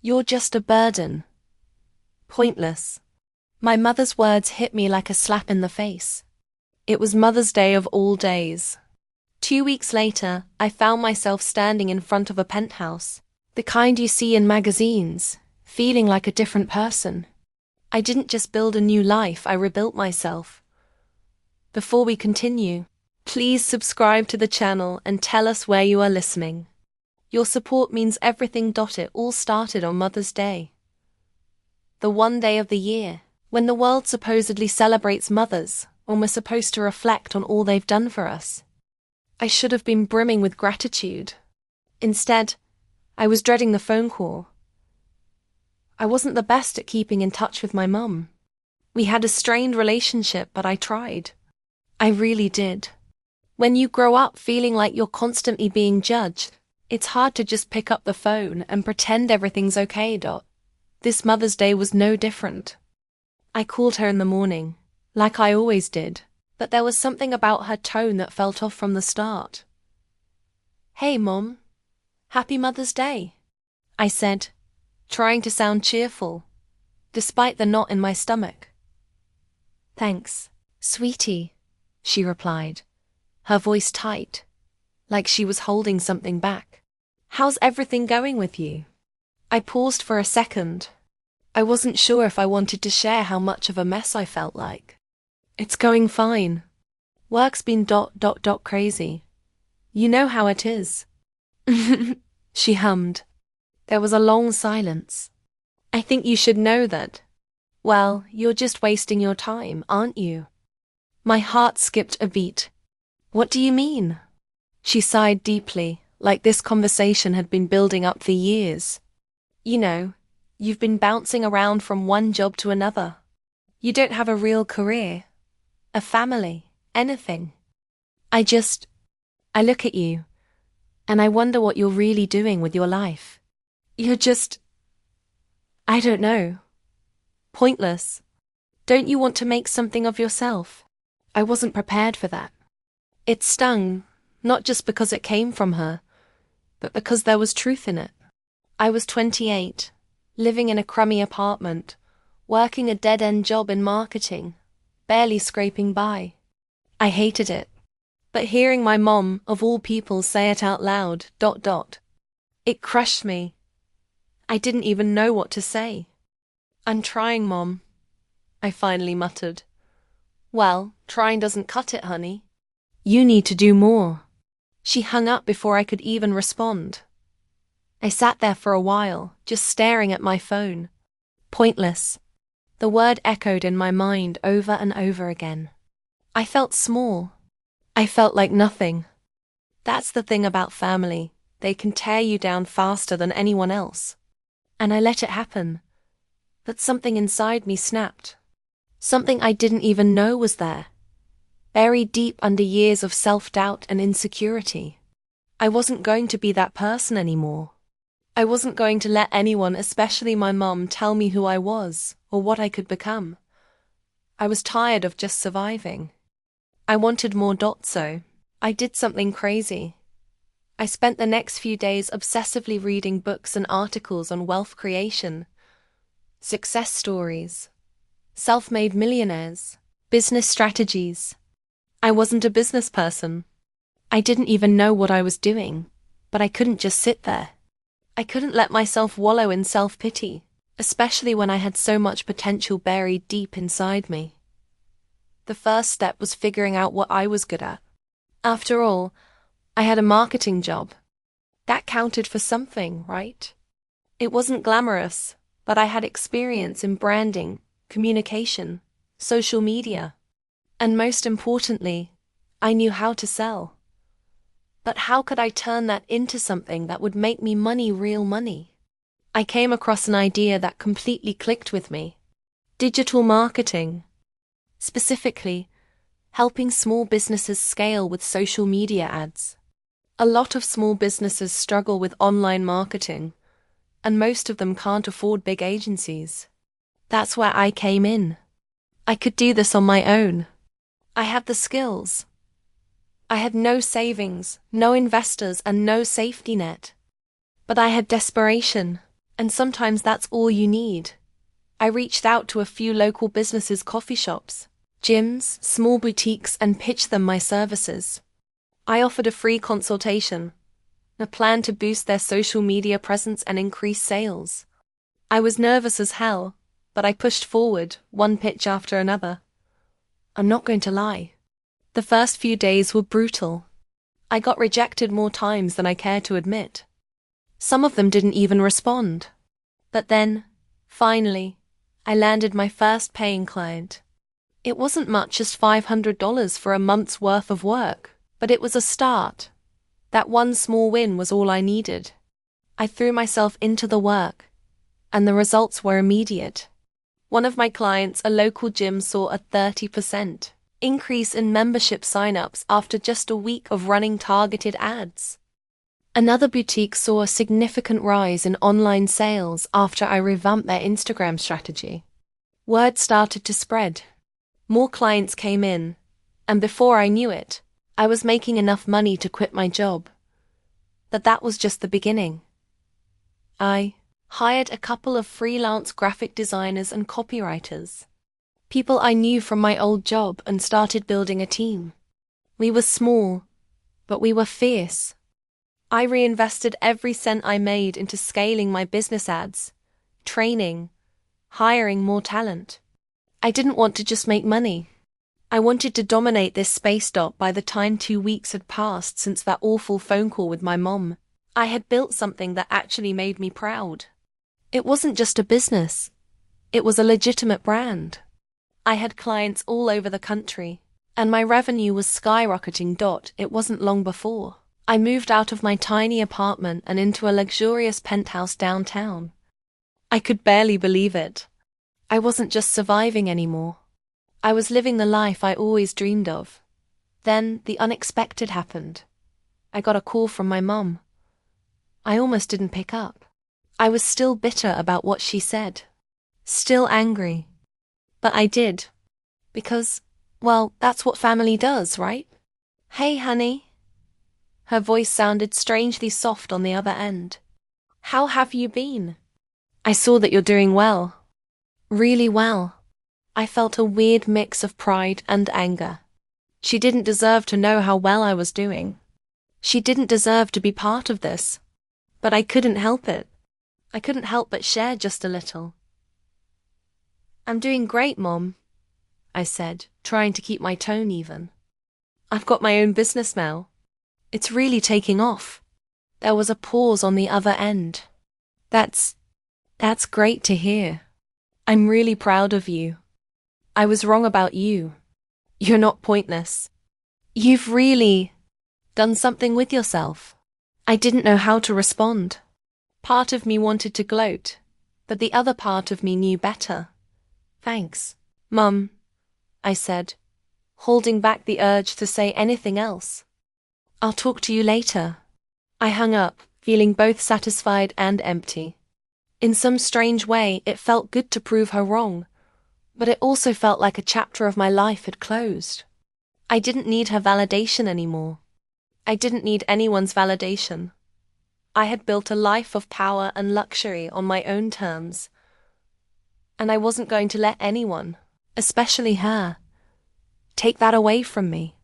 You're just a burden. Pointless. My mother's words hit me like a slap in the face. It was Mother's Day of all days. 2 weeks later, I found myself standing in front of a penthouse, the kind you see in magazines, feeling like a different person. I didn't just build a new life, I rebuilt myself. Before we continue, please subscribe to the channel and tell us where you are listening. Your support means everything. It all started on Mother's Day. The one day of the year, when the world supposedly celebrates mothers, when we're supposed to reflect on all they've done for us. I should have been brimming with gratitude. Instead, I was dreading the phone call. I wasn't the best at keeping in touch with my mum. We had a strained relationship, but I tried. I really did. When you grow up feeling like you're constantly being judged, it's hard to just pick up the phone and pretend everything's okay. This Mother's Day was no different. I called her in the morning, like I always did, but there was something about her tone that felt off from the start. "Hey, Mom. Happy Mother's Day," I said, trying to sound cheerful, despite the knot in my stomach. "Thanks, sweetie," she replied, her voice tight, like she was holding something back. "How's everything going with you?" I paused for a second. I wasn't sure if I wanted to share how much of a mess I felt like. "It's going fine. Work's been crazy. You know how it is." She hummed. There was a long silence. "I think you should know that. Well, you're just wasting your time, aren't you?" My heart skipped a beat. "What do you mean?" She sighed deeply, like this conversation had been building up for years. "You know, you've been bouncing around from one job to another. You don't have a real career, a family, anything. I look at you, and I wonder what you're really doing with your life. You're just, I don't know, pointless. Don't you want to make something of yourself?" I wasn't prepared for that. It stung, not just because it came from her, but because there was truth in it. I was 28, living in a crummy apartment, working a dead-end job in marketing, barely scraping by. I hated it. But hearing my mom, of all people, say it out loud, it crushed me. I didn't even know what to say. "I'm trying, Mom," I finally muttered. "Well, trying doesn't cut it, honey. You need to do more." She hung up before I could even respond. I sat there for a while, just staring at my phone. Pointless. The word echoed in my mind over and over again. I felt small. I felt like nothing. That's the thing about family. They can tear you down faster than anyone else. And I let it happen. But something inside me snapped. Something I didn't even know was there. Buried deep under years of self-doubt and insecurity. I wasn't going to be that person anymore. I wasn't going to let anyone, especially my mom, tell me who I was or what I could become. I was tired of just surviving. I wanted more. So I did something crazy. I spent the next few days obsessively reading books and articles on wealth creation, success stories, self-made millionaires, business strategies. I wasn't a business person. I didn't even know what I was doing, but I couldn't just sit there. I couldn't let myself wallow in self-pity, especially when I had so much potential buried deep inside me. The first step was figuring out what I was good at. After all, I had a marketing job. That counted for something, right? It wasn't glamorous, but I had experience in branding, communication, social media. And most importantly, I knew how to sell. But how could I turn that into something that would make me money, real money? I came across an idea that completely clicked with me. Digital marketing. Specifically, helping small businesses scale with social media ads. A lot of small businesses struggle with online marketing, and most of them can't afford big agencies. That's where I came in. I could do this on my own. I had the skills. I had no savings, no investors, and no safety net. But I had desperation, And sometimes that's all you need. I reached out to a few local businesses, coffee shops, gyms, small boutiques, and pitched them my services. I offered a free consultation, a plan to boost their social media presence and increase sales. I was nervous as hell, but I pushed forward, one pitch after another. I'm not going to lie. The first few days were brutal. I got rejected more times than I care to admit. Some of them didn't even respond. But then, finally, I landed my first paying client. It wasn't much, just $500 for a month's worth of work, but it was a start. That one small win was all I needed. I threw myself into the work, and the results were immediate. One of my clients, a local gym, saw a 30% increase in membership sign-ups after just a week of running targeted ads. Another boutique saw a significant rise in online sales after I revamped their Instagram strategy. Word started to spread. More clients came in, and before I knew it, I was making enough money to quit my job. But that was just the beginning. I hired a couple of freelance graphic designers and copywriters, people I knew from my old job, and started building a team. We were small, but we were fierce. I reinvested every cent I made into scaling my business ads, training, hiring more talent. I didn't want to just make money. I wanted to dominate this space. By the time 2 weeks had passed since that awful phone call with my mom, I had built something that actually made me proud. It wasn't just a business. It was a legitimate brand. I had clients all over the country, and my revenue was skyrocketing. It wasn't long before I moved out of my tiny apartment and into a luxurious penthouse downtown. I could barely believe it. I wasn't just surviving anymore. I was living the life I always dreamed of. Then the unexpected happened. I got a call from my mum. I almost didn't pick up. I was still bitter about what she said. Still angry. But I did. Because, well, that's what family does, right? Hey, honey. Her voice sounded strangely soft on the other end. How have you been? I saw that you're doing well. Really well. I felt a weird mix of pride and anger. She didn't deserve to know how well I was doing. She didn't deserve to be part of this. But I couldn't help it. I couldn't help but share just a little. I'm doing great, Mom, I said, trying to keep my tone even. I've got my own business now. It's really taking off. There was a pause on the other end. That's great to hear. I'm really proud of you. I was wrong about you. You're not pointless. You've really done something with yourself. I didn't know how to respond. Part of me wanted to gloat, but the other part of me knew better. Thanks, Mum, I said, holding back the urge to say anything else. I'll talk to you later. I hung up, feeling both satisfied and empty. In some strange way, it felt good to prove her wrong, but it also felt like a chapter of my life had closed. I didn't need her validation anymore. I didn't need anyone's validation. I had built a life of power and luxury on my own terms, and I wasn't going to let anyone, especially her, take that away from me.